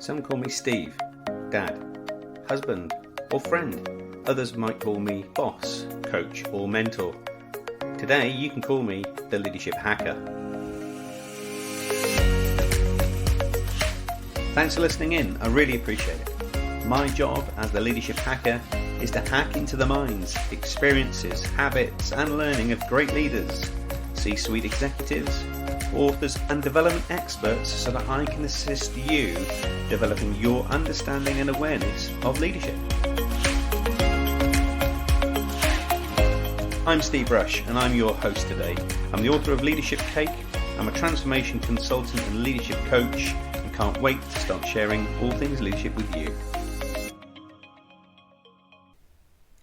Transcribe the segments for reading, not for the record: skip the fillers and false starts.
Some call me Steve, Dad, husband, or friend. Others might call me boss, coach, or mentor. Today you can call me the Leadership Hacker. Thanks for listening in, I really appreciate it. My job as the Leadership Hacker is to hack into the minds, experiences, habits and learning of great leaders, C-suite executives, authors and development experts so that I can assist you developing your understanding and awareness of leadership. I'm Steve Rush and I'm your host today. I'm the author of Leadership Cake, I'm a transformation consultant and leadership coach and can't wait to start sharing all things leadership with you.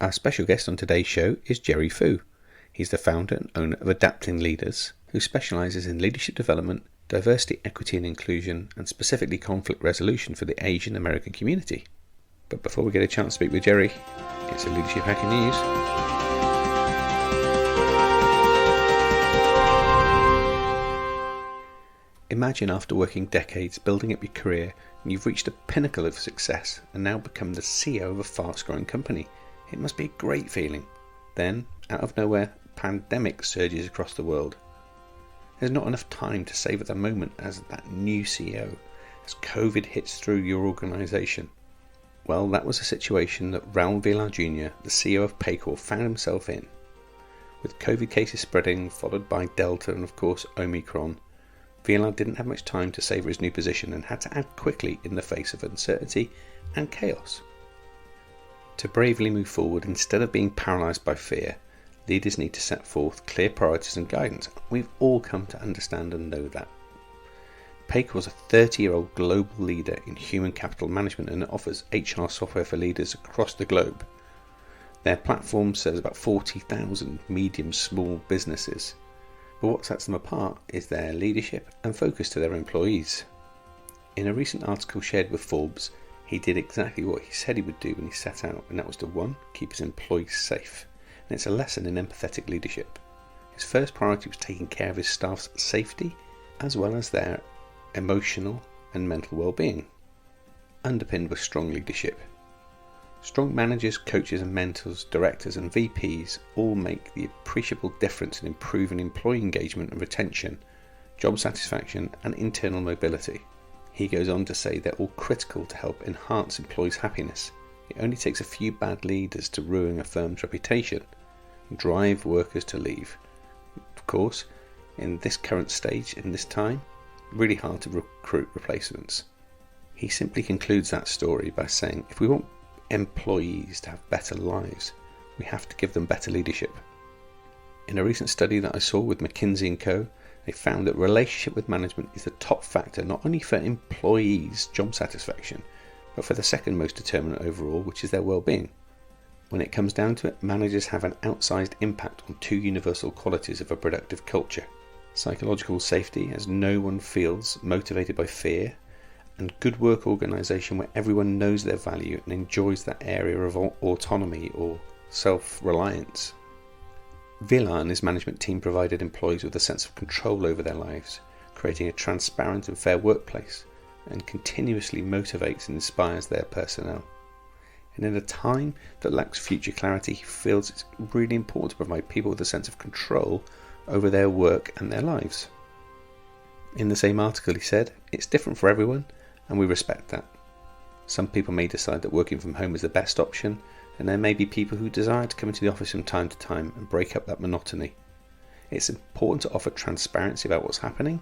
Our special guest on today's show is Jerry Fu. He's the founder and owner of Adapting Leaders, who specialises in leadership development, diversity, equity and inclusion, and specifically conflict resolution for the Asian American community. But before we get a chance to speak with Jerry, it's a Leadership Hacker News. Imagine after working decades building up your career and you've reached a pinnacle of success and now become the CEO of a fast-growing company. It must be a great feeling. Then, out of nowhere, a pandemic surges across the world. There's not enough time to savour the moment as that new CEO, as COVID hits through your organisation. Well, that was a situation that Raul Villar Jr., the CEO of Paycor, found himself in. With COVID cases spreading, followed by Delta and of course Omicron, Villar didn't have much time to savour his new position and had to act quickly in the face of uncertainty and chaos. To bravely move forward instead of being paralysed by fear, leaders need to set forth clear priorities and guidance. We've all come to understand and know that. Paycor is a 30-year-old global leader in human capital management and it offers HR software for leaders across the globe. Their platform serves about 40,000 medium-small businesses. But what sets them apart is their leadership and focus to their employees. In a recent article shared with Forbes, he did exactly what he said he would do when he set out, and that was to 1. Keep his employees safe. And it's a lesson in empathetic leadership. His first priority was taking care of his staff's safety, as well as their emotional and mental well-being, underpinned with strong leadership. Strong managers, coaches and mentors, directors and VPs all make the appreciable difference in improving employee engagement and retention, job satisfaction and internal mobility. He goes on to say they're all critical to help enhance employees' happiness. It only takes a few bad leaders to ruin a firm's reputation and drive workers to leave. Of course, in this current stage, in this time, really hard to recruit replacements. He simply concludes that story by saying, if we want employees to have better lives, we have to give them better leadership. In a recent study that I saw with McKinsey & Co., they found that relationship with management is the top factor not only for employees' job satisfaction, but for the second most determinant overall, which is their well-being. When it comes down to it, managers have an outsized impact on 2 universal qualities of a productive culture: psychological safety, as no one feels motivated by fear, and good work organisation where everyone knows their value and enjoys that area of autonomy or self-reliance. Villar and his management team provided employees with a sense of control over their lives, creating a transparent and fair workplace, and continuously motivates and inspires their personnel. And in a time that lacks future clarity, he feels it's really important to provide people with a sense of control over their work and their lives. In the same article he said, it's different for everyone, and we respect that. Some people may decide that working from home is the best option, and there may be people who desire to come into the office from time to time and break up that monotony. It's important to offer transparency about what's happening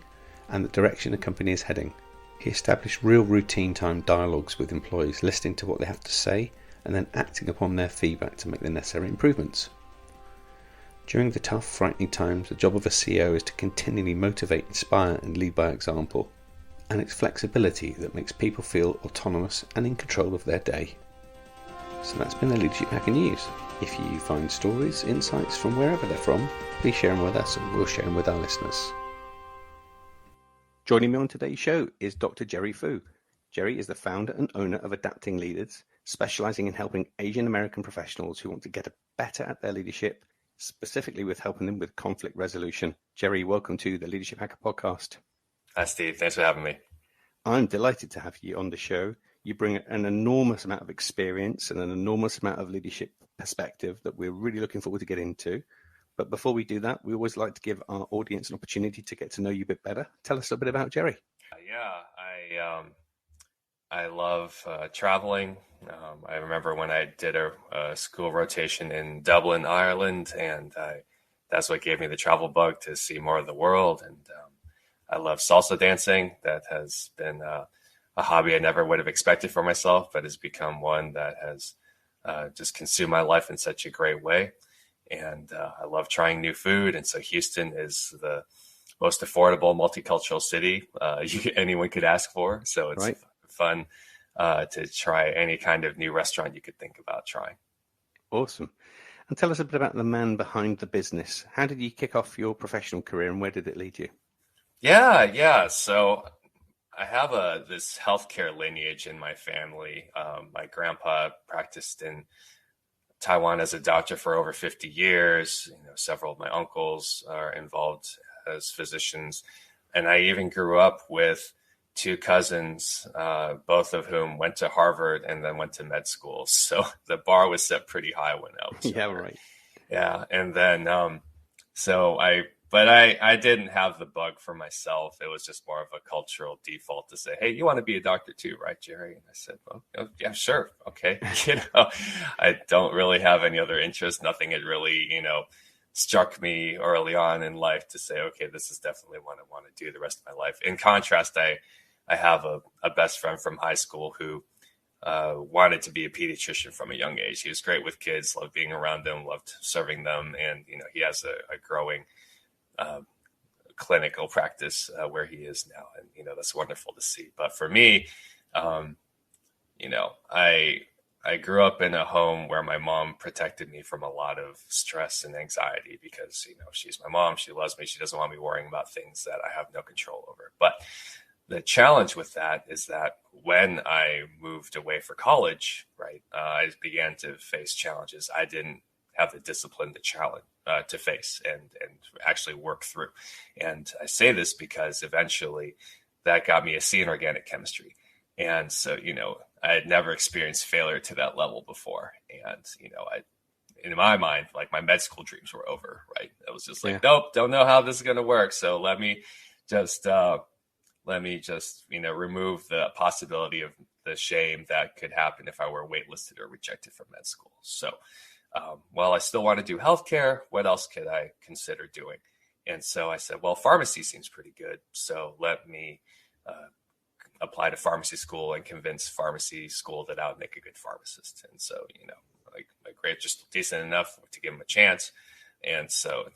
and the direction the company is heading. He established real routine time dialogues with employees, listening to what they have to say and then acting upon their feedback to make the necessary improvements. During the tough, frightening times, the job of a CEO is to continually motivate, inspire and lead by example. And it's flexibility that makes people feel autonomous and in control of their day. So that's been the Leadership Hacker News. If you find stories, insights from wherever they're from, please share them with us and we'll share them with our listeners. Joining me on today's show is Dr. Jerry Fu. Jerry is the founder and owner of Adapting Leaders, specializing in helping Asian American professionals who want to get better at their leadership, specifically with helping them with conflict resolution. Jerry, welcome to the Leadership Hacker podcast. Hi, Steve. Thanks for having me. I'm delighted to have you on the show. You bring an enormous amount of experience and an enormous amount of leadership perspective that we're really looking forward to get into. But before we do that, we always like to give our audience an opportunity to get to know you a bit better. Tell us a bit about Jerry. Yeah, I love traveling. I remember when I did a school rotation in Dublin, Ireland, and that's what gave me the travel bug to see more of the world. And I love salsa dancing. That has been a hobby I never would have expected for myself, but has become one that has just consumed my life in such a great way. And I love trying new food. And so Houston is the most affordable multicultural city anyone could ask for. So it's Right. fun to try any kind of new restaurant you could think about trying. Awesome. And tell us a bit about the man behind the business. How did you kick off your professional career and where did it lead you? Yeah. So I have this healthcare lineage in my family. My grandpa practiced in Taiwan as a doctor for over 50 years. Several of my uncles are involved as physicians. And I even grew up with two cousins, both of whom went to Harvard and then went to med school. So the bar was set pretty high when I was Yeah, younger. right. Yeah. And then, but I didn't have the bug for myself. It was just more of a cultural default to say, hey, you want to be a doctor too, right, Jerry? And I said, well, yeah, sure. Okay. I don't really have any other interest. Nothing had really, struck me early on in life to say, okay, this is definitely what I want to do the rest of my life. In contrast, I have a best friend from high school who wanted to be a pediatrician from a young age. He was great with kids, loved being around them, loved serving them. And, he has a growing clinical practice where he is now. And, that's wonderful to see. But for me, um, I grew up in a home where my mom protected me from a lot of stress and anxiety because, she's my mom. She loves me. She doesn't want me worrying about things that I have no control over. But the challenge with that is that when I moved away for college, right, I began to face challenges I didn't have the discipline to face and actually work through. And I say this because eventually that got me a C in organic chemistry. And so, I had never experienced failure to that level before. And, in my mind, like my med school dreams were over, right? I was just like, Nope, don't know how this is going to work. So let me just, remove the possibility of the shame that could happen if I were waitlisted or rejected from med school. So, while I still want to do healthcare, what else could I consider doing? And so I said, well, pharmacy seems pretty good. So let me apply to pharmacy school and convince pharmacy school that I would make a good pharmacist. And so, like my grades just decent enough to give them a chance. And so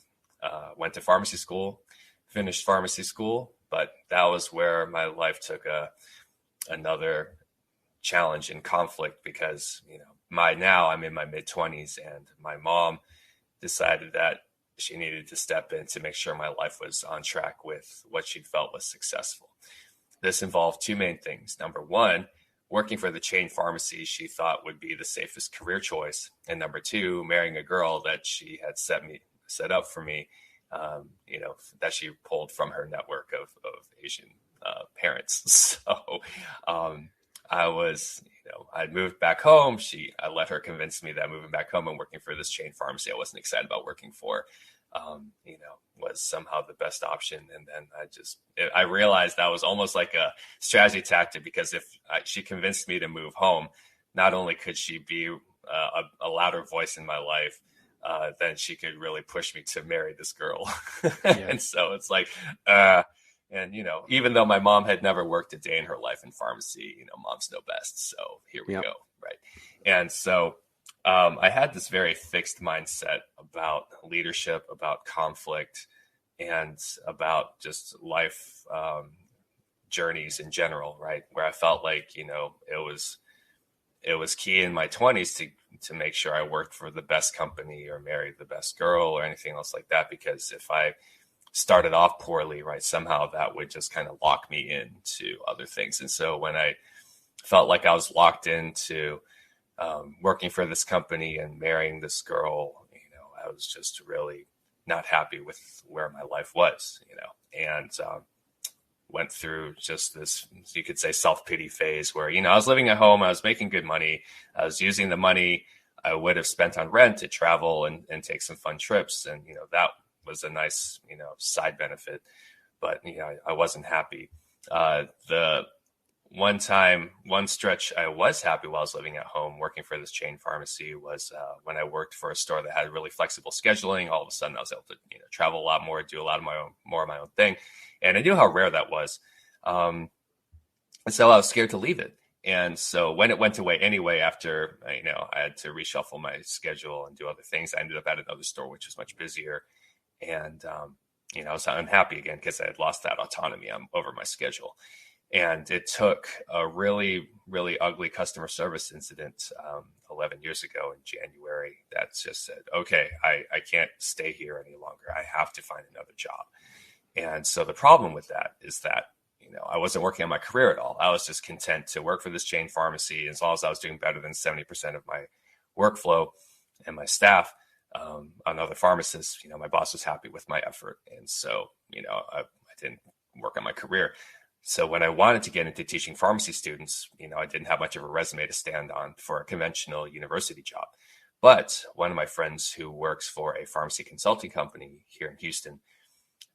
went to pharmacy school, finished pharmacy school, but that was where my life took another challenge and conflict because, now I'm in my mid-20s and my mom decided that she needed to step in to make sure my life was on track with what she felt was successful. This involved two main things. Number one, working for the chain pharmacy she thought would be the safest career choice. And number two, marrying a girl that she had set up for me, that she pulled from her network of Asian parents. So I'd moved back home. I let her convince me that moving back home and working for this chain pharmacy I wasn't excited about working for, was somehow the best option. And then I realized that was almost like a strategy tactic because if she convinced me to move home, not only could she be a louder voice in my life, then she could really push me to marry this girl. Yeah. And so it's like, even though my mom had never worked a day in her life in pharmacy, moms know best. So here we go. Right. And so I had this very fixed mindset about leadership, about conflict, and about just life journeys in general, right? Where I felt like, it was key in my 20s to make sure I worked for the best company or married the best girl or anything else like that. Because if I started off poorly, right, somehow that would just kind of lock me into other things. And so when I felt like I was locked into working for this company and marrying this girl, I was just really not happy with where my life was, and went through just this, you could say, self-pity phase where, I was living at home, I was making good money, I was using the money I would have spent on rent to travel and take some fun trips. And, that was a nice, side benefit, but, I wasn't happy. The one stretch I was happy while I was living at home working for this chain pharmacy was when I worked for a store that had really flexible scheduling. All of a sudden I was able to travel a lot more, do a lot of more of my own thing, and I knew how rare that was, and so I was scared to leave it. And so when it went away anyway, after I had to reshuffle my schedule and do other things, I ended up at another store which was much busier, and I was unhappy again because I had lost that autonomy over my schedule. And it took a really, really ugly customer service incident 11 years ago in January that just said, okay, I can't stay here any longer. I have to find another job. And so the problem with that is that, I wasn't working on my career at all. I was just content to work for this chain pharmacy as long as I was doing better than 70% of my workflow and my staff. Another pharmacist, my boss was happy with my effort. And so, I didn't work on my career. So when I wanted to get into teaching pharmacy students, I didn't have much of a resume to stand on for a conventional university job. But one of my friends who works for a pharmacy consulting company here in Houston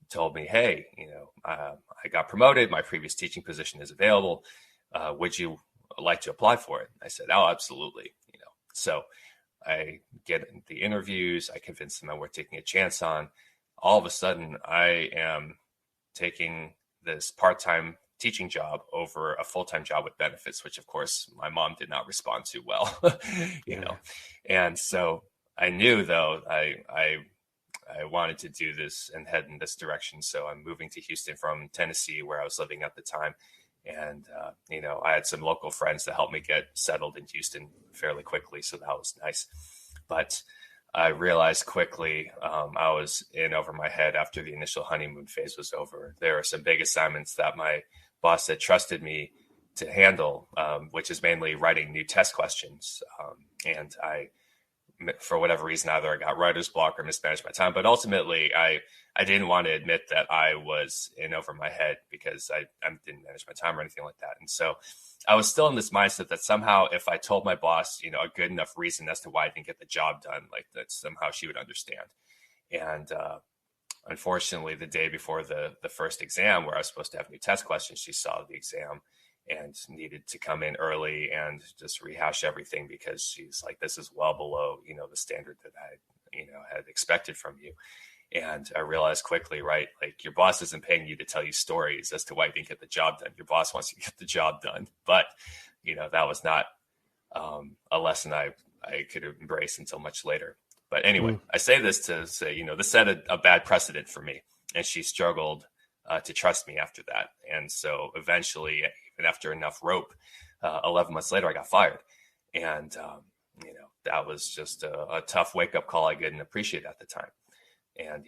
told me, hey, I got promoted. My previous teaching position is available. Would you like to apply for it? I said, oh, absolutely. So I get the interviews. I convince them I'm worth taking a chance on. All of a sudden, I am taking this part-time teaching job over a full-time job with benefits, which of course my mom did not respond to well, And so I knew though, I wanted to do this and head in this direction. So I'm moving to Houston from Tennessee where I was living at the time. And, I had some local friends to help me get settled in Houston fairly quickly. So that was nice. But I realized quickly I was in over my head after the initial honeymoon phase was over. There are some big assignments that my boss had trusted me to handle, which is mainly writing new test questions. And I, for whatever reason, either I got writer's block or mismanaged my time. But ultimately, I didn't want to admit that I was in over my head because I didn't manage my time or anything like that. And so I was still in this mindset that somehow if I told my boss, a good enough reason as to why I didn't get the job done, like that somehow she would understand. And unfortunately, the day before the first exam where I was supposed to have new test questions, she saw the exam and needed to come in early and just rehash everything because she's like, this is well below, the standard that I, had expected from you. And I realized quickly, right, like your boss isn't paying you to tell you stories as to why you didn't get the job done. Your boss wants you to get the job done. But, that was not a lesson I could embrace until much later. But anyway, I say this to say, this set a bad precedent for me. And she struggled to trust me after that. And so eventually, even after enough rope, 11 months later, I got fired. And, that was just a tough wake-up call I didn't appreciate at the time. And,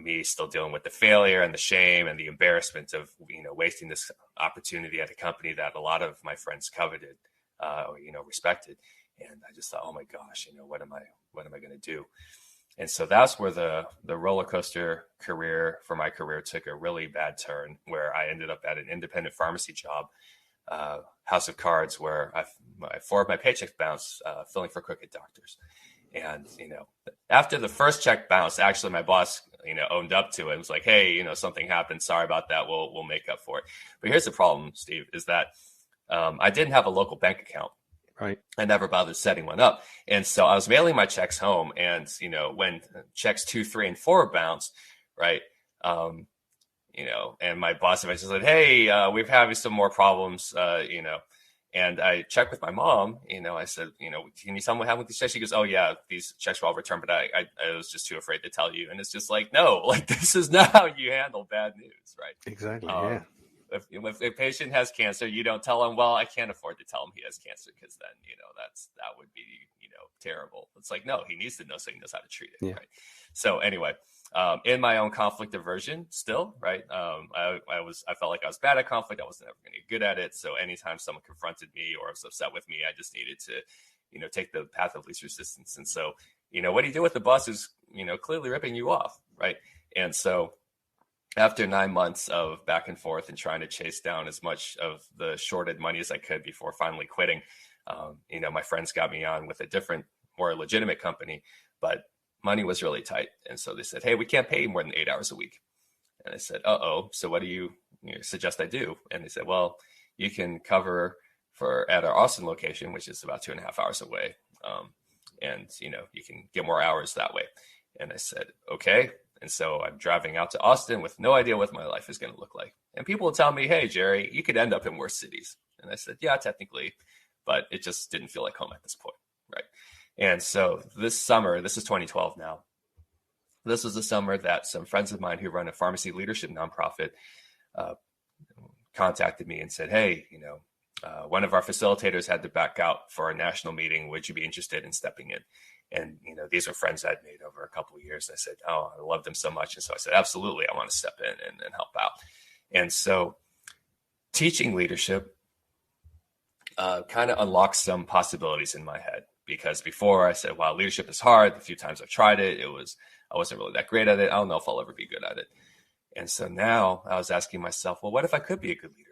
me still dealing with the failure and the shame and the embarrassment of, wasting this opportunity at a company that a lot of my friends coveted, respected. And I just thought, oh my gosh, what am I going to do? And so that's where the roller coaster career for my career took a really bad turn, where I ended up at an independent pharmacy job, house of cards, where four of my paychecks bounced, filling for crooked doctors. And, after the first check bounced, actually my boss, owned up to it. It was like, hey, something happened. Sorry about that. We'll make up for it. But here's the problem, Steve, is that I didn't have a local bank account. Right. I never bothered setting one up. And so I was mailing my checks home. And, when checks 2, 3, and 4 bounced, right, and my boss eventually said, hey, we're having some more problems, and I checked with my mom, I said, can you tell me what happened with these checks? She goes, oh yeah, these checks were all returned, but I was just too afraid to tell you. And it's just like, no, like this is not how you handle bad news, right? Exactly. Yeah. If a patient has cancer, you don't tell him, well, I can't afford to tell him he has cancer because then, that would be, terrible. It's like, no, he needs to know so he knows how to treat it. Yeah. Right. So anyway, in my own conflict aversion still, right. I felt like I was bad at conflict. I wasn't ever going to get good at it. So anytime someone confronted me or was upset with me, I just needed to, take the path of least resistance. And so, what do you do with the boss who's, clearly ripping you off? Right. And so after 9 months of back and forth and trying to chase down as much of the shorted money as I could before finally quitting, my friends got me on with a different, more legitimate company, but money was really tight. And so they said, hey, we can't pay you more than 8 hours a week. And I said, uh-oh, so what do you suggest I do? And they said, well, you can cover at our Austin location, which is about 2.5 hours away. And you can get more hours that way. And I said, okay. And so I'm driving out to Austin with no idea what my life is going to look like. And people will tell me, hey, Jerry, you could end up in worse cities. And I said, yeah, technically, but it just didn't feel like home at this point. Right. And so this summer, this is 2012 now. This was the summer that some friends of mine who run a pharmacy leadership nonprofit contacted me and said, hey, one of our facilitators had to back out for a national meeting. Would you be interested in stepping in? And, these are friends I'd made over a couple of years. I said, oh, I love them so much. And so I said, absolutely, I want to step in and help out. And so teaching leadership kind of unlocked some possibilities in my head, because before I said, wow, leadership is hard. The few times I've tried it, I wasn't really that great at it. I don't know if I'll ever be good at it. And so now I was asking myself, well, what if I could be a good leader?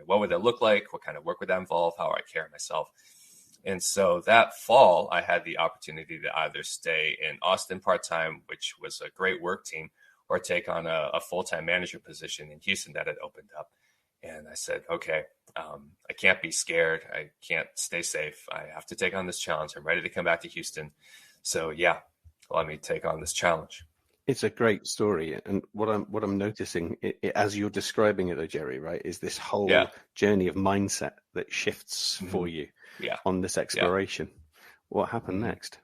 What would that look like? What kind of work would that involve? How would I carry myself? And so that fall, I had the opportunity to either stay in Austin part-time, which was a great work team, or take on a full-time manager position in Houston that had opened up. And I said, okay, I can't be scared. I can't stay safe. I have to take on this challenge. I'm ready to come back to Houston. So yeah, let me take on this challenge. It's a great story, and what I'm noticing as you're describing it, though, Jerry, right, is this whole journey of mindset that shifts for you on this exploration. Yeah. What happened next?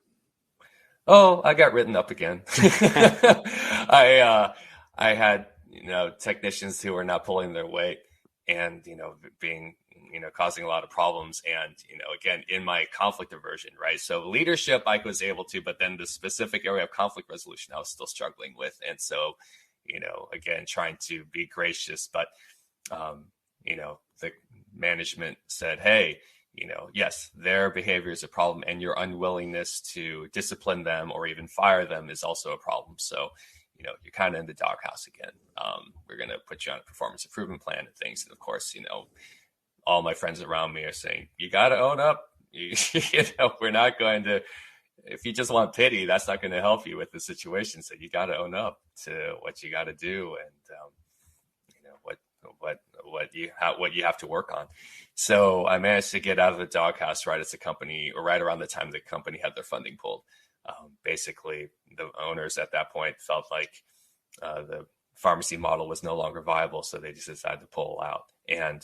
Oh, I got written up again. I had technicians who were not pulling their weight, and being causing a lot of problems, and again, in my conflict aversion, right? So leadership I was able to, but then the specific area of conflict resolution I was still struggling with. And so again, trying to be gracious, but the management said, hey, yes, their behavior is a problem, and your unwillingness to discipline them or even fire them is also a problem. So you're kind of in the doghouse again. We're going to put you on a performance improvement plan and things. And of course, all my friends around me are saying, you got to own up. We're not going to, if you just want pity, that's not going to help you with the situation. So you got to own up to what you got to do, and what you have to work on. So I managed to get out of the doghouse right as the company, or right around the time the company had their funding pulled. Basically, the owners at that point felt like the pharmacy model was no longer viable, so they just decided to pull out. And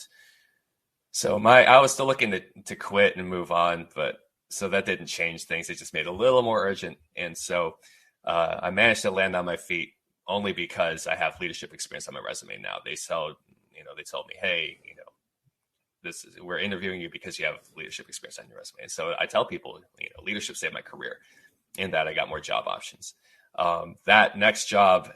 so I was still looking to quit and move on, but so that didn't change things. It just made it a little more urgent. And so I managed to land on my feet only because I have leadership experience on my resume now. They told me, hey, we're interviewing you because you have leadership experience on your resume. And so I tell people, leadership saved my career, in that I got more job options. That next job,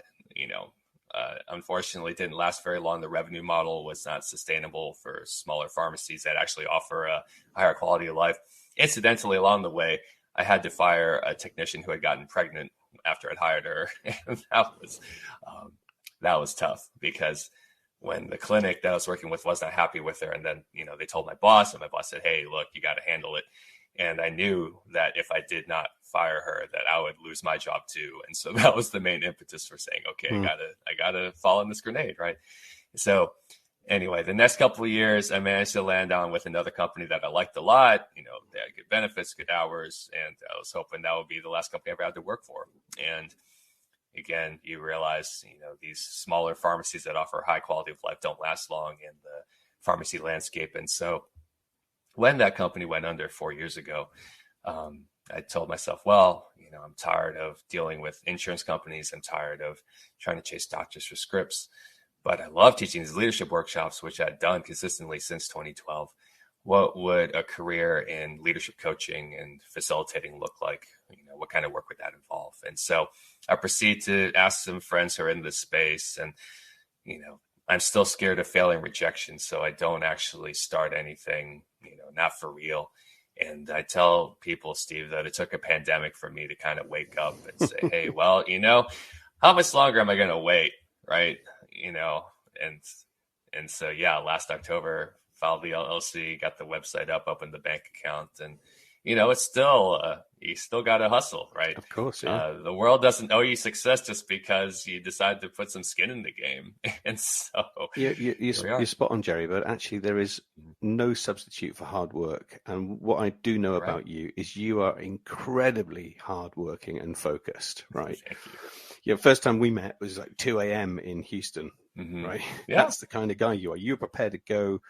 unfortunately didn't last very long. The revenue model was not sustainable for smaller pharmacies that actually offer a higher quality of life. Incidentally, along the way, I had to fire a technician who had gotten pregnant after I'd hired her. And that was tough, because when the clinic that I was working with was not happy with her, and then, they told my boss, and my boss said, hey, look, you got to handle it. And I knew that if I did not fire her, that I would lose my job too. And so that was the main impetus for saying, okay, I gotta fall on this grenade, right? So anyway, the next couple of years, I managed to land on with another company that I liked a lot. They had good benefits, good hours, and I was hoping that would be the last company I ever had to work for. And again, you realize, these smaller pharmacies that offer high quality of life don't last long in the pharmacy landscape. And so when that company went under 4 years ago, I told myself, well, I'm tired of dealing with insurance companies. I'm tired of trying to chase doctors for scripts, but I love teaching these leadership workshops, which I'd done consistently since 2012. What would a career in leadership coaching and facilitating look like? What kind of work would that involve? And so I proceed to ask some friends who are in this space, and, I'm still scared of failing rejection. So I don't actually start anything, not for real. And I tell people, Steve, that it took a pandemic for me to kind of wake up and say, hey, well, how much longer am I going to wait? Right. and so yeah, last October filed the LLC, got the website up, opened the bank account, and it's still you still got to hustle, right? Of course, yeah. The world doesn't owe you success just because you decide to put some skin in the game, and so here we You're are. spot on, Jerry. But actually, there is no substitute for hard work. And what I do know Right. about you is you are incredibly hardworking and focused, right? Thank you. Yeah, first time we met was like 2 a.m. in Houston, right? Yeah. That's the kind of guy you are. You're prepared to go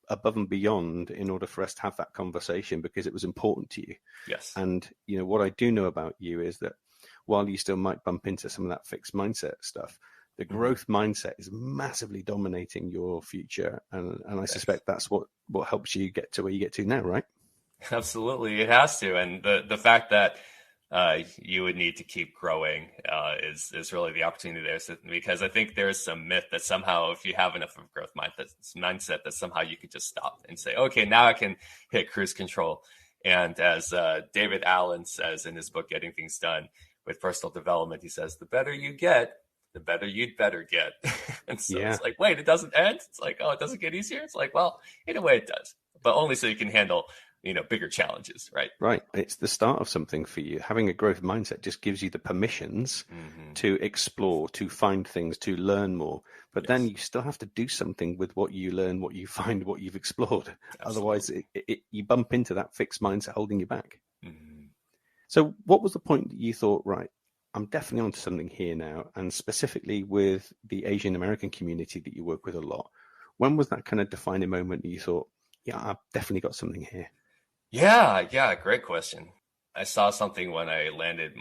above and beyond in order for us to have that conversation because it was important to you. Yes. And what I do know about you is that while you still might bump into some of that fixed mindset stuff, the growth mindset is massively dominating your future, and I suspect that's what helps you get to where you get to now, right? Absolutely, it has to. And the fact that you would need to keep growing is really the opportunity there. So, because I think there's some myth that somehow if you have enough of a growth mindset that somehow you could just stop and say, okay, now I can hit cruise control. And as David Allen says in his book, Getting Things Done with Personal Development, he says, the better you get, the better you'd better get. And so It's like, wait, it doesn't end? It's like, oh, it doesn't get easier? It's like, well, in a way it does, but only so you can handle bigger challenges, right? Right. It's the start of something for you. Having a growth mindset just gives you the permissions to explore, to find things, to learn more. But then you still have to do something with what you learn, what you find, what you've explored. Otherwise, you bump into that fixed mindset holding you back. So what was the point that you thought, right, I'm definitely onto something here now, and specifically with the Asian American community that you work with a lot? When was that kind of defining moment that you thought, yeah, I've definitely got something here? Yeah, great question. I saw something when I landed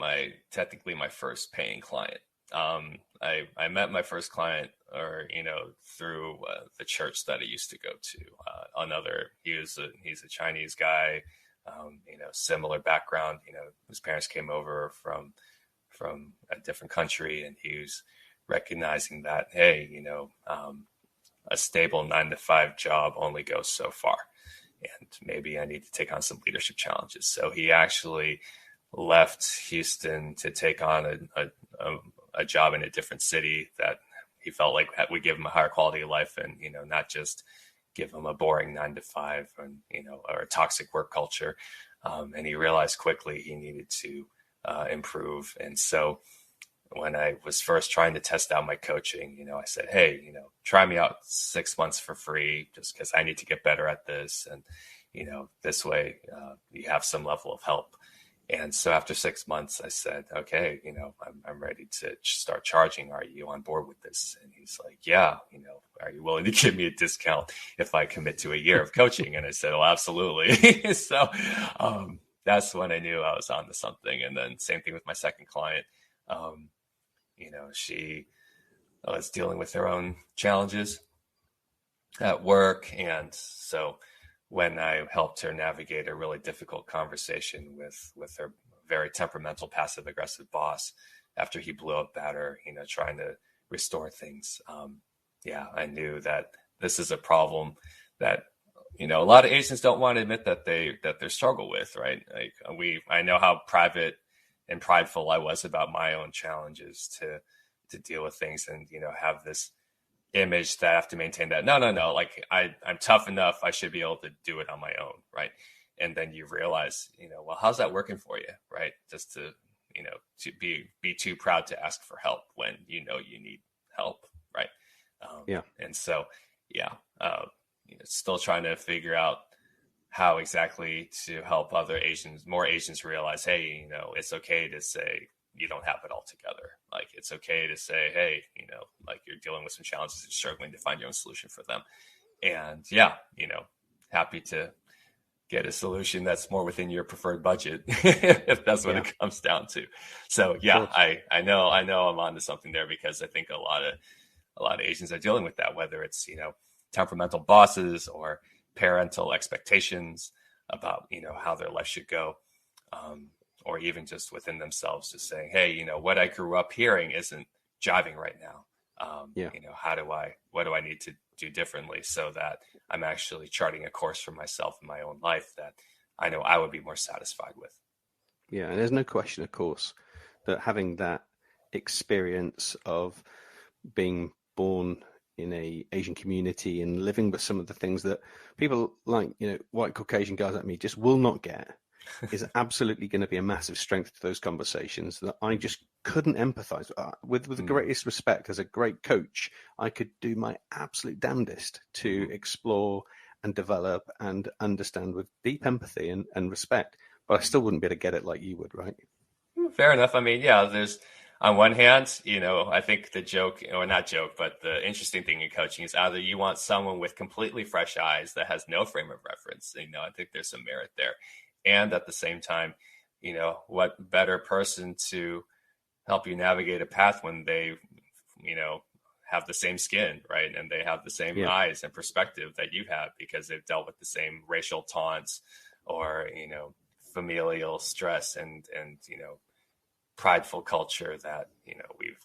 technically my first paying client. I met my first client, through the church that I used to go to. He's a Chinese guy, similar background. His parents came over from a different country, and he was recognizing that, hey, a stable 9-to-5 job only goes so far. And maybe I need to take on some leadership challenges. So he actually left Houston to take on a job in a different city that he felt like would give him a higher quality of life, and not just give him a boring 9-to-5 and or a toxic work culture. And he realized quickly he needed to improve. And so when I was first trying to test out my coaching, I said, hey, try me out 6 months for free just because I need to get better at this. And, this way you have some level of help. And so after 6 months, I said, okay, I'm ready to start charging. Are you on board with this? And he's like, yeah, are you willing to give me a discount if I commit to a year of coaching? And I said, oh, absolutely. So that's when I knew I was onto something. And then same thing with my second client. She was dealing with her own challenges at work. And so when I helped her navigate a really difficult conversation with her very temperamental, passive aggressive boss, after he blew up at her, trying to restore things. I knew that this is a problem that, a lot of Asians don't want to admit that they struggle with, right? Like I know how private and prideful I was about my own challenges to deal with things, and have this image that I have to maintain that no, like I'm tough enough, I should be able to do it on my own, right? And then you realize, well, how's that working for you, right? Just to to be too proud to ask for help when you need help, right? And so still trying to figure out how exactly to help more Asians realize, hey, it's okay to say you don't have it all together. Like, it's okay to say, hey, like you're dealing with some challenges and struggling to find your own solution for them. And happy to get a solution that's more within your preferred budget, if that's what it comes down to. So I know I'm onto something there, because I think a lot of Asians are dealing with that, whether it's, temperamental bosses or parental expectations about, how their life should go. Or even just within themselves, just saying, hey, what I grew up hearing isn't jiving right now. What do I need to do differently so that I'm actually charting a course for myself in my own life that I know I would be more satisfied with. Yeah. And there's no question, of course, that having that experience of being born in a Asian community and living with some of the things that people like, white Caucasian guys like me just will not get, is absolutely going to be a massive strength to those conversations that I just couldn't empathize with. With the greatest respect, as a great coach, I could do my absolute damnedest to explore and develop and understand with deep empathy and respect, but I still wouldn't be able to get it like you would, right? Fair enough. I mean, yeah, there's on one hand, I think the joke, or not joke, but the interesting thing in coaching is either you want someone with completely fresh eyes that has no frame of reference. I think there's some merit there. And at the same time, what better person to help you navigate a path when they, have the same skin, right? And they have the same eyes and perspective that you have because they've dealt with the same racial taunts or, familial stress and prideful culture that,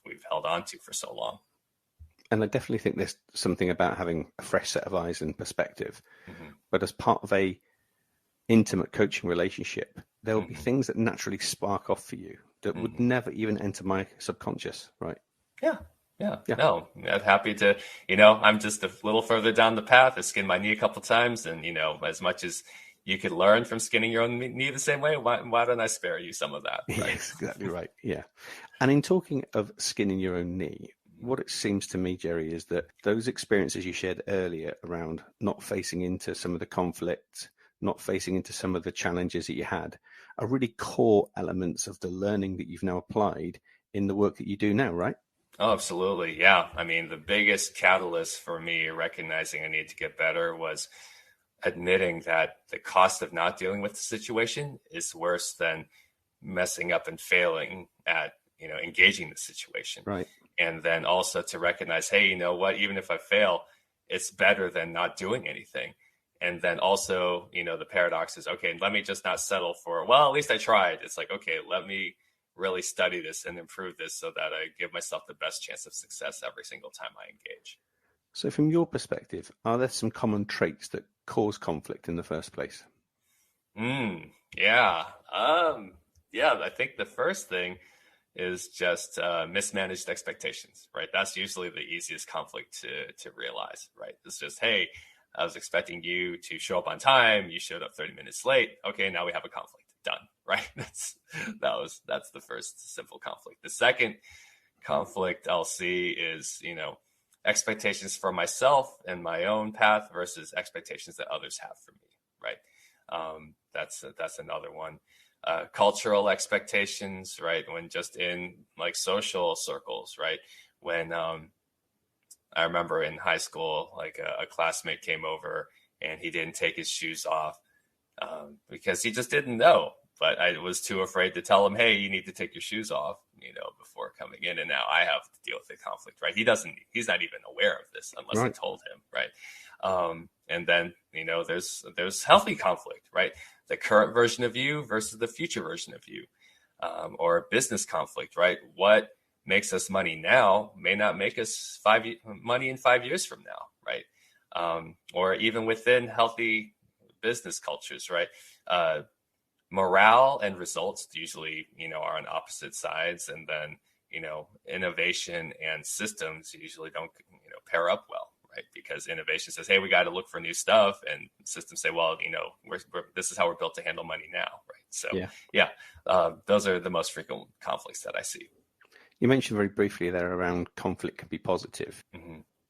we've held on to for so long. And I definitely think there's something about having a fresh set of eyes and perspective. But as part of a intimate coaching relationship, there will be things that naturally spark off for you that would never even enter my subconscious, right? Yeah. No, I'm happy to, I'm just a little further down the path. I skinned my knee a couple of times, and, as much as you could learn from skinning your own knee the same way, why don't I spare you some of that? Right? Yes, exactly right. Yeah. And in talking of skinning your own knee, what it seems to me, Jerry, is that those experiences you shared earlier around not facing into some of the conflict, not facing into some of the challenges that you had, are really core elements of the learning that you've now applied in the work that you do now, right? Oh, absolutely. Yeah. I mean, the biggest catalyst for me recognizing I need to get better was admitting that the cost of not dealing with the situation is worse than messing up and failing at, engaging the situation. Right. And then also to recognize, hey, you know what, even if I fail, it's better than not doing anything. And then also, the paradox is, okay, let me just not settle for, well, at least I tried. It's like, okay, let me really study this and improve this so that I give myself the best chance of success every single time I engage. So from your perspective, are there some common traits that cause conflict in the first place? Yeah. I think the first thing is just mismanaged expectations, right? That's usually the easiest conflict to realize, right? It's just, hey, I was expecting you to show up on time. You showed up 30 minutes late. Okay, now we have a conflict. Done, right? That's the first simple conflict. The second conflict I'll see is, expectations for myself and my own path versus expectations that others have for me, right? That's another one. Cultural expectations, right? When just in like social circles, right? When I remember in high school, like a classmate came over and he didn't take his shoes off because he just didn't know. But I was too afraid to tell him, hey, you need to take your shoes off, before coming in. And now I have to deal with the conflict, right? He's not even aware of this unless I told him, right? And then, there's healthy conflict, right? The current version of you versus the future version of you, or business conflict, right? What makes us money now may not make us money in 5 years from now, right? Or even within healthy business cultures, right? Morale and results usually, are on opposite sides, and then, innovation and systems usually don't, pair up well, right? Because innovation says, hey, we got to look for new stuff, and systems say, well, this is how we're built to handle money now, right? So, those are the most frequent conflicts that I see. You mentioned very briefly there around conflict can be positive.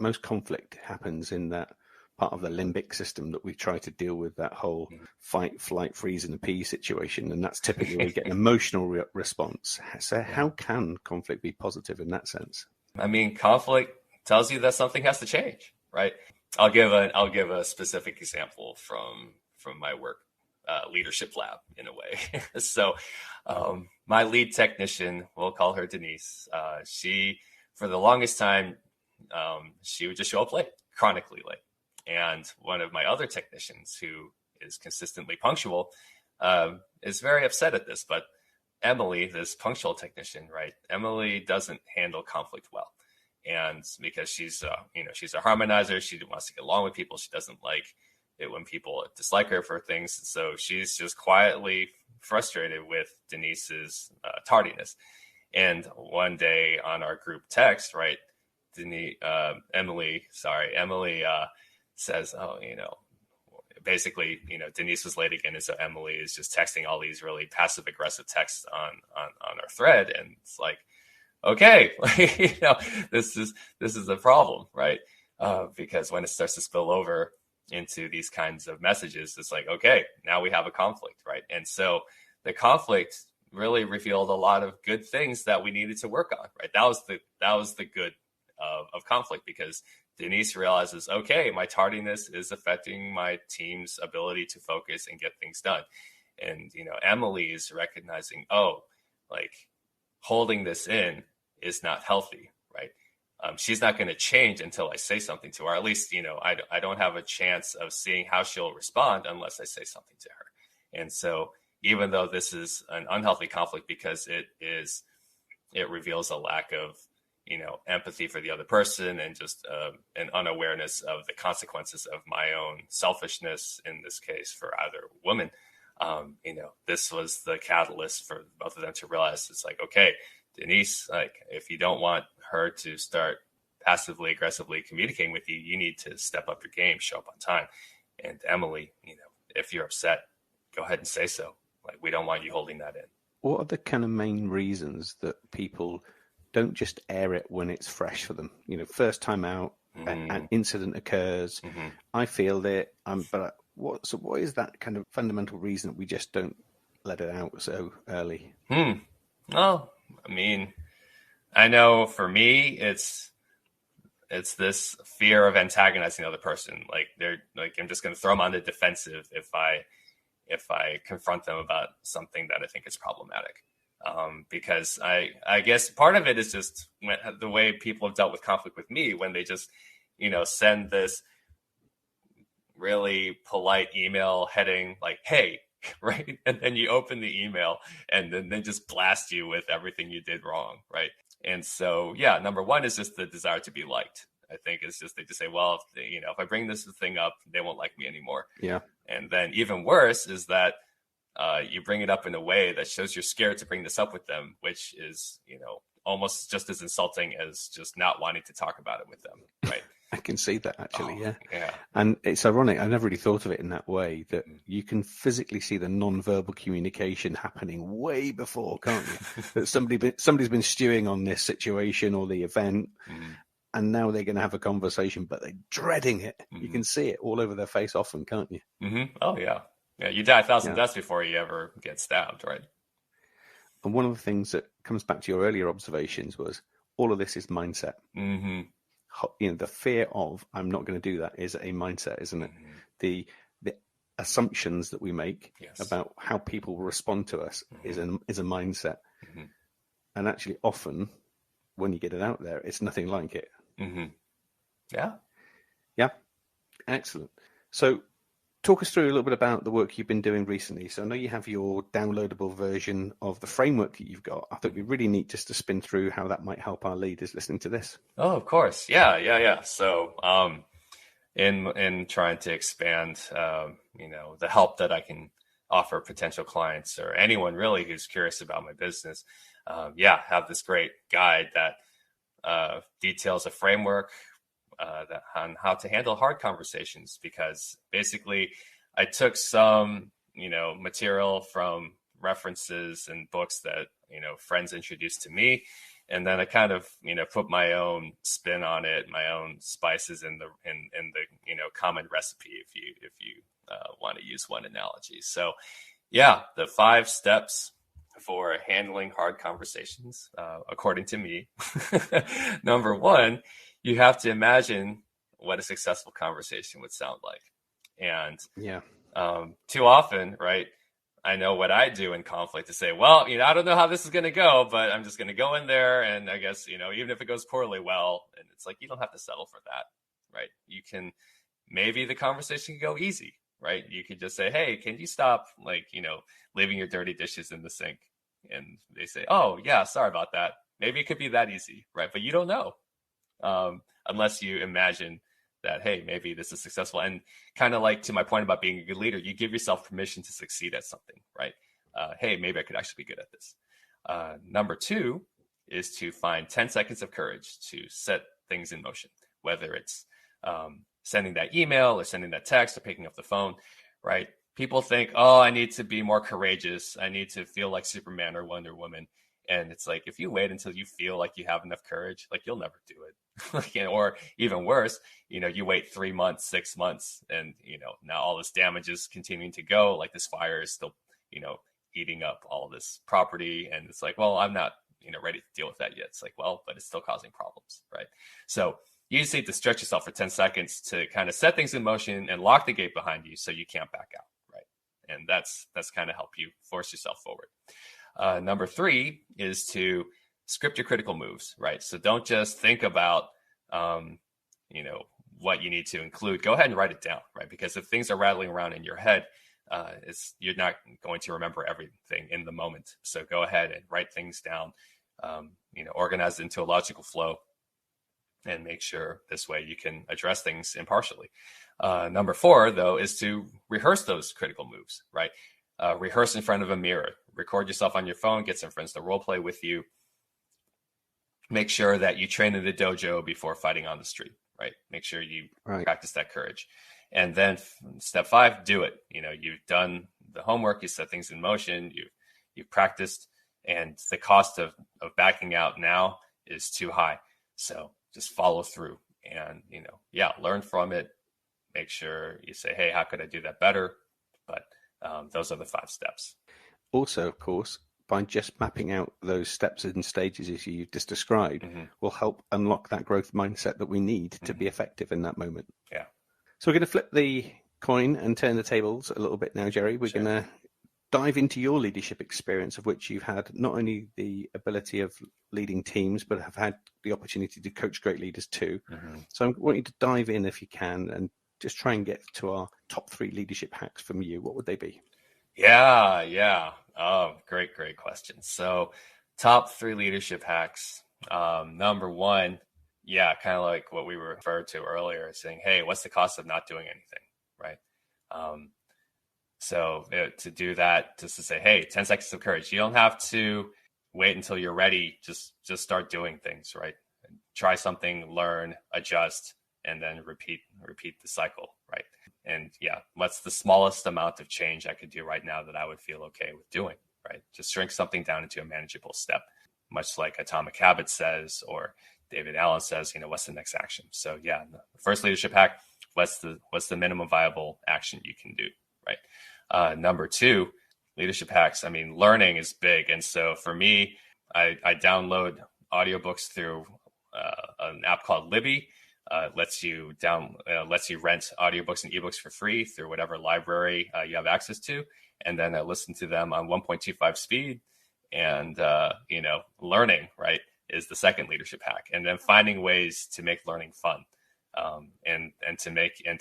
Most conflict happens in that part of the limbic system that we try to deal with, that whole fight, flight, freeze, and appease situation. And that's typically where we get an emotional response. So how can conflict be positive in that sense? I mean, conflict tells you that something has to change, right? I'll give a specific example from my work, leadership lab in a way. So my lead technician, we'll call her Denise. She, for the longest time, she would just show up late, chronically late. And one of my other technicians, who is consistently punctual, is very upset at this. But Emily, this punctual technician, right? Emily doesn't handle conflict well. And because she's a harmonizer, she wants to get along with people. She doesn't like it when people dislike her for things. So she's just quietly frustrated with Denise's tardiness. And one day on our group text, right, Emily says, oh, basically, Denise was late again. And so Emily is just texting all these really passive aggressive texts on our thread. And it's like, okay, this is a problem, right? Because when it starts to spill over into these kinds of messages, it's like, okay, now we have a conflict, right? And so the conflict really revealed a lot of good things that we needed to work on, right? That was the good of conflict, because Denise realizes, okay, my tardiness is affecting my team's ability to focus and get things done. And, Emily is recognizing, oh, like holding this in is not healthy, right? She's not going to change until I say something to her. At least, I don't have a chance of seeing how she'll respond unless I say something to her. And so even though this is an unhealthy conflict because it reveals a lack of, empathy for the other person and just an unawareness of the consequences of my own selfishness, in this case, for either woman, this was the catalyst for both of them to realize it's like, okay, Denise, like if you don't want her to start passively aggressively communicating with you, you need to step up your game, show up on time. And Emily, if you're upset, go ahead and say so. Like, we don't want you holding that in. What are the kind of main reasons that people don't just air it when it's fresh for them? First time out, an incident occurs, I feel it, but what is that kind of fundamental reason that we just don't let it out so early? Well, I mean, I know for me, it's this fear of antagonizing the other person. Like I'm just going to throw them on the defensive if I confront them about something that I think is problematic. Because I guess part of it is just the way people have dealt with conflict with me, when they just, send this really polite email heading like, hey, right? And then you open the email and then they just blast you with everything you did wrong, right? And so, yeah, number one is just the desire to be liked. I think it's just, they just say, well, if I bring this thing up, they won't like me anymore. Yeah. And then even worse is that you bring it up in a way that shows you're scared to bring this up with them, which is, almost just as insulting as just not wanting to talk about it with them, right? I can see that, actually, yeah. Yeah. And it's ironic, I never really thought of it in that way, that you can physically see the non-verbal communication happening way before, can't you? That somebody's been stewing on this situation or the event, and now they're going to have a conversation, but they're dreading it. You can see it all over their face often, can't you? Oh, yeah. Yeah, you die 1,000 deaths before you ever get stabbed, right? And one of the things that comes back to your earlier observations was all of this is mindset. The fear of I'm not going to do that is a mindset, isn't it? The assumptions that we make about how people will respond to us is a mindset. And actually, often when you get it out there, it's nothing like it. Yeah. Excellent. So talk us through a little bit about the work you've been doing recently. So I know you have your downloadable version of the framework that you've got. I thought it'd be really neat just to spin through how that might help our leaders listening to this. Oh, of course. Yeah. So in trying to expand, the help that I can offer potential clients or anyone really who's curious about my business, have this great guide that details a framework on how to handle hard conversations, because basically I took some, material from references and books that, friends introduced to me. And then I kind of, put my own spin on it, my own spices in the common recipe, if you want to use one analogy. So the 5 steps for handling hard conversations, according to me. Number 1, you have to imagine what a successful conversation would sound like. And too often, right, I know what I do in conflict to say, well, I don't know how this is going to go, but I'm just going to go in there. And I guess, even if it goes poorly, well, and it's like, you don't have to settle for that, right? You can, maybe the conversation can go easy, right? You could just say, hey, can you stop, leaving your dirty dishes in the sink? And they say, oh, yeah, sorry about that. Maybe it could be that easy, right? But you don't know. Unless you imagine that, hey, maybe this is successful. And kind of like to my point about being a good leader, you give yourself permission to succeed at something, right? Hey, maybe I could actually be good at this. Number 2 is to find 10 seconds of courage to set things in motion, whether it's sending that email or sending that text or picking up the phone, right? People think, oh, I need to be more courageous. I need to feel like Superman or Wonder Woman. And it's like, if you wait until you feel like you have enough courage, like you'll never do it. Or even worse, you wait 3 months, 6 months, and, now all this damage is continuing to go. Like this fire is still, eating up all this property. And it's like, well, I'm not, ready to deal with that yet. It's like, well, but it's still causing problems, right? So you just need to stretch yourself for 10 seconds to kind of set things in motion and lock the gate behind you so you can't back out, right? And that's kind of help you force yourself forward. Number 3 is to script your critical moves, right? So don't just think about, what you need to include. Go ahead and write it down, right? Because if things are rattling around in your head, you're not going to remember everything in the moment. So go ahead and write things down, organize it into a logical flow, and make sure this way you can address things impartially. Number 4, though, is to rehearse those critical moves, right? Rehearse in front of a mirror. Record yourself on your phone, get some friends to role play with you. Make sure that you train in the dojo before fighting on the street, right? Make sure you practice that courage. And then step 5, do it. You've done the homework, you set things in motion, you've practiced, and the cost of backing out now is too high. So just follow through and, learn from it. Make sure you say, hey, how could I do that better? But those are the 5 steps. Also, of course, by just mapping out those steps and stages as you just described, will help unlock that growth mindset that we need to be effective in that moment. Yeah. So we're going to flip the coin and turn the tables a little bit now, Jerry. We're going to dive into your leadership experience, of which you've had not only the ability of leading teams, but have had the opportunity to coach great leaders too. So I want you to dive in if you can and just try and get to our top 3 leadership hacks from you. What would they be? Yeah. Oh, great question. So top 3 leadership hacks. Number 1, kind of like what we referred to earlier, saying, hey, what's the cost of not doing anything, right? So to do that, just to say, hey, 10 seconds of courage. You don't have to wait until you're ready. Just start doing things, right? Try something, learn, adjust, and then repeat the cycle, right? And what's the smallest amount of change I could do right now that I would feel okay with doing, right? Just shrink something down into a manageable step, much like Atomic Habits says, or David Allen says, what's the next action? So the first leadership hack, what's the minimum viable action you can do, right? Number 2, leadership hacks. I mean, learning is big. And so for me, I download audiobooks through an app called Libby. Lets you rent audiobooks and ebooks for free through whatever library you have access to. And then I listen to them on 1.25 speed. And, learning, right, is the second leadership hack. And then finding ways to make learning fun, and to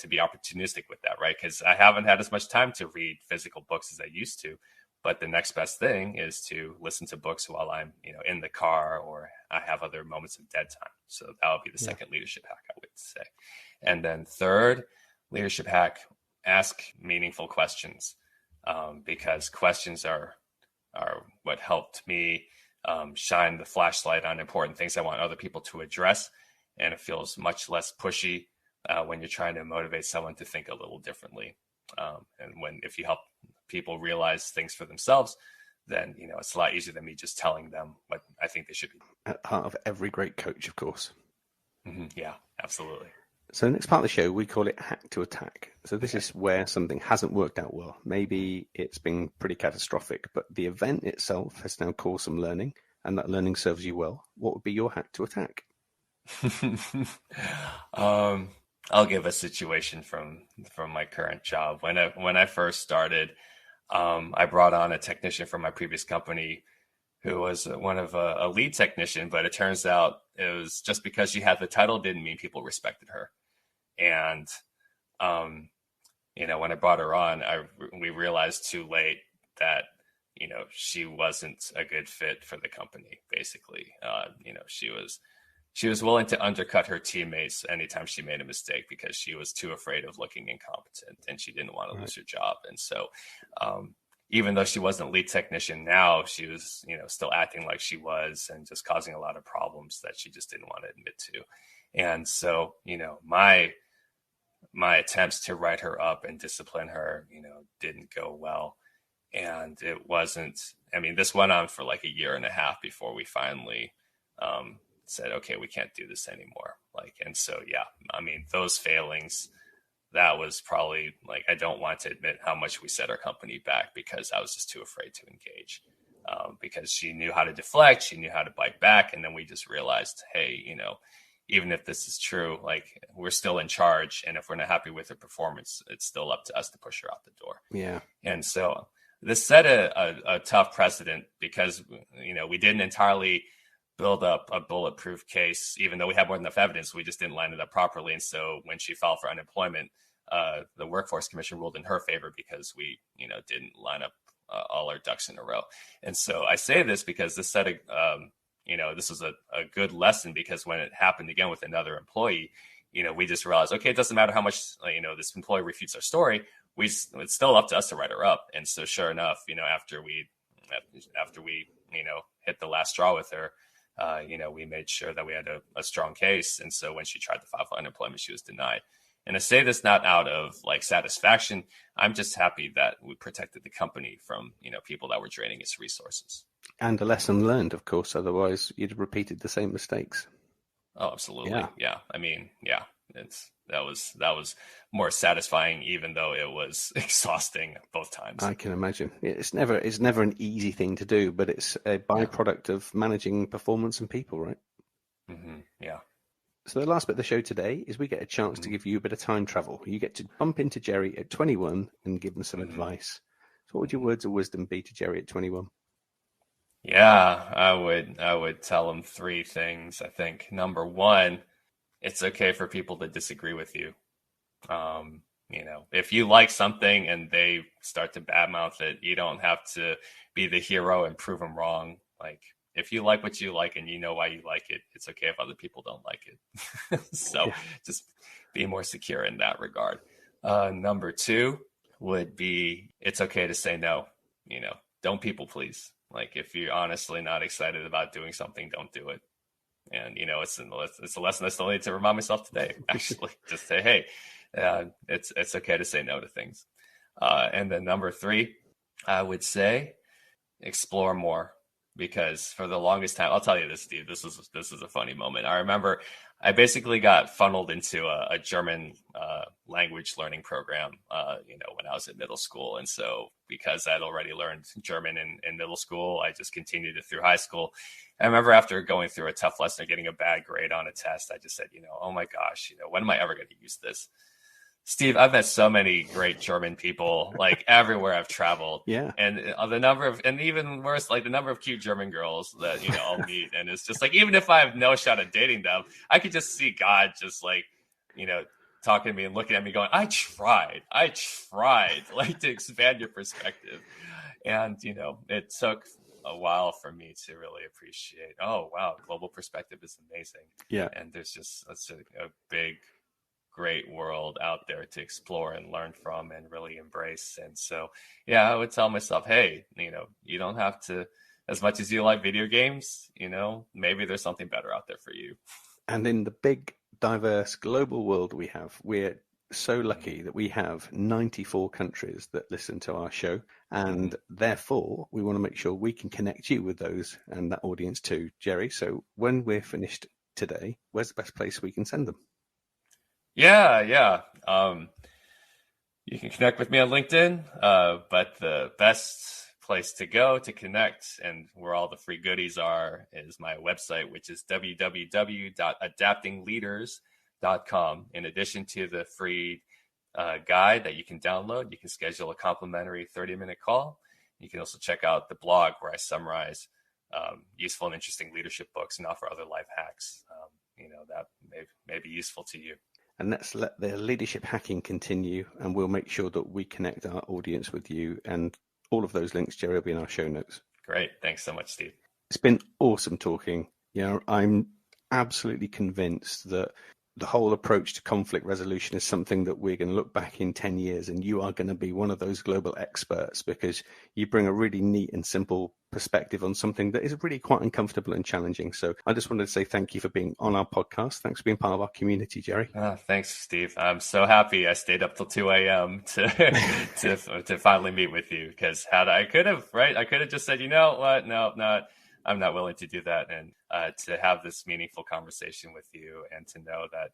be opportunistic with that, right? Because I haven't had as much time to read physical books as I used to. But the next best thing is to listen to books while I'm, in the car, or I have other moments of dead time. So that would be the second leadership hack, I would say. And then third leadership hack, ask meaningful questions, because questions are what helped me shine the flashlight on important things I want other people to address. And it feels much less pushy when you're trying to motivate someone to think a little differently. And if you help people realize things for themselves, then it's a lot easier than me just telling them what I think they should be. At the heart of every great coach, of course. Yeah, absolutely. So the next part of the show, we call it hack to attack. So this is where something hasn't worked out well. Maybe it's been pretty catastrophic, but the event itself has now caused some learning, and that learning serves you well. What would be your hack to attack? I'll give a situation from my current job. When I first started, I brought on a technician from my previous company who was one of a lead technician, but it turns out it was just because she had the title didn't mean people respected her. And, when I brought her on, we realized too late that, she wasn't a good fit for the company, basically. She was willing to undercut her teammates anytime she made a mistake because she was too afraid of looking incompetent and she didn't want to lose her job. And so, even though she wasn't lead technician now, she was, still acting like she was and just causing a lot of problems that she just didn't want to admit to. And so, my attempts to write her up and discipline her, didn't go well. And it wasn't, this went on for like a year and a half before we finally said, okay, we can't do this anymore. And so, yeah, those failings, that was probably I don't want to admit how much we set our company back because I was just too afraid to engage. Because she knew how to deflect, she knew how to bite back. And then we just realized, hey, even if this is true, we're still in charge. And if we're not happy with her performance, it's still up to us to push her out the door. Yeah. And so this set a tough precedent because, we didn't entirely build up a bulletproof case, even though we had more than enough evidence, we just didn't line it up properly. And so when she filed for unemployment, the Workforce Commission ruled in her favor because we, didn't line up all our ducks in a row. And so I say this because this set this was a good lesson, because when it happened again with another employee, we just realized, okay, it doesn't matter how much, this employee refutes our story. It's still up to us to write her up. And so sure enough, after we hit the last straw with her, we made sure that we had a strong case. And so when she tried to file for unemployment, she was denied. And I say this not out of satisfaction. I'm just happy that we protected the company from, people that were draining its resources. And a lesson learned, of course. Otherwise, you'd have repeated the same mistakes. Oh, absolutely. Yeah. That was more satisfying, even though it was exhausting both times. I can imagine. It's never an easy thing to do, but it's a byproduct of managing performance and people, right? Mm-hmm. Yeah. So the last bit of the show today is we get a chance to give you a bit of time travel. You get to bump into Jerry at 21 and give him some advice. So what would your words of wisdom be to Jerry at 21? Yeah, I would tell him 3 things. I think number 1, it's okay for people to disagree with you. If you like something and they start to badmouth it, you don't have to be the hero and prove them wrong. If you like what you like and you know why you like it, it's okay if other people don't like it. So just be more secure in that regard. Number 2 would be, it's okay to say no. Don't people please. If you're honestly not excited about doing something, don't do it. And, it's a lesson I still need to remind myself today, actually. Just say, hey, it's okay to say no to things. And then number 3, I would say explore more. Because for the longest time, I'll tell you this, Steve, this is a funny moment. I remember I basically got funneled into a German language learning program, when I was in middle school. And so because I'd already learned German in middle school, I just continued it through high school. I remember after going through a tough lesson or getting a bad grade on a test, I just said, oh my gosh, when am I ever going to use this? Steve, I've met so many great German people, everywhere I've traveled. Yeah. And and even worse, the number of cute German girls that, I'll meet. And it's just even if I have no shot at dating them, I could just see God just talking to me and looking at me going, I tried to expand your perspective. And, it took a while for me to really appreciate, oh, wow, global perspective is amazing. Yeah. And there's just such a big, great world out there to explore and learn from and really embrace. And so, I would tell myself, hey, you don't have to, as much as you like video games, maybe there's something better out there for you. And in the big, diverse global world we're so lucky that we have 94 countries that listen to our show. And therefore, we want to make sure we can connect you with those and that audience too, Jerry. So when we're finished today, where's the best place we can send them? Yeah. You can connect with me on LinkedIn, but the best place to go to connect and where all the free goodies are is my website, which is www.adaptingleaders.com. In addition to the free guide that you can download, you can schedule a complimentary 30-minute call. You can also check out the blog where I summarize useful and interesting leadership books and offer other life hacks, that may be useful to you. And let's let the leadership hacking continue, and we'll make sure that we connect our audience with you. And all of those links, Jerry, will be in our show notes. Great. Thanks so much, Steve. It's been awesome talking. I'm absolutely convinced that the whole approach to conflict resolution is something that we're going to look back in 10 years and you are going to be one of those global experts because you bring a really neat and simple perspective on something that is really quite uncomfortable and challenging. So I just wanted to say thank you for being on our podcast. Thanks for being part of our community, Jerry. Thanks, Steve. I'm so happy I stayed up till 2 a.m. to finally meet with you, because I could have just said, you know what, no, I'm not willing to do that. And to have this meaningful conversation with you and to know that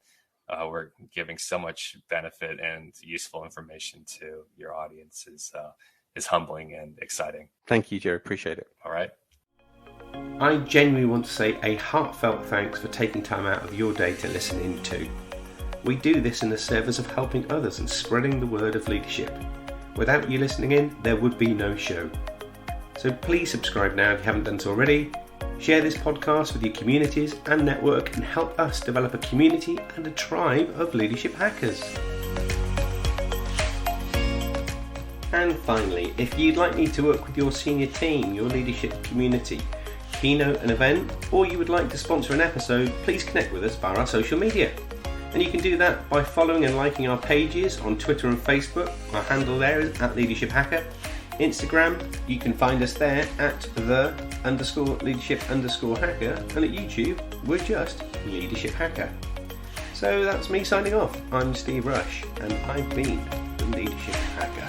we're giving so much benefit and useful information to your audience is humbling and exciting. Thank you, Jerry. Appreciate it. All right. I genuinely want to say a heartfelt thanks for taking time out of your day to listen in too. We do this in the service of helping others and spreading the word of leadership. Without you listening in, there would be no show. So please subscribe now if you haven't done so already. Share this podcast with your communities and network and help us develop a community and a tribe of leadership hackers. And finally, if you'd like me to work with your senior team, your leadership community, keynote an event, or you would like to sponsor an episode, please connect with us via our social media. And you can do that by following and liking our pages on Twitter and Facebook. Our handle there is @LeadershipHacker. Instagram, you can find us there at @the_leadership_hacker, and at YouTube, we're just Leadership Hacker. So that's me signing off. I'm Steve Rush, and I've been the Leadership Hacker.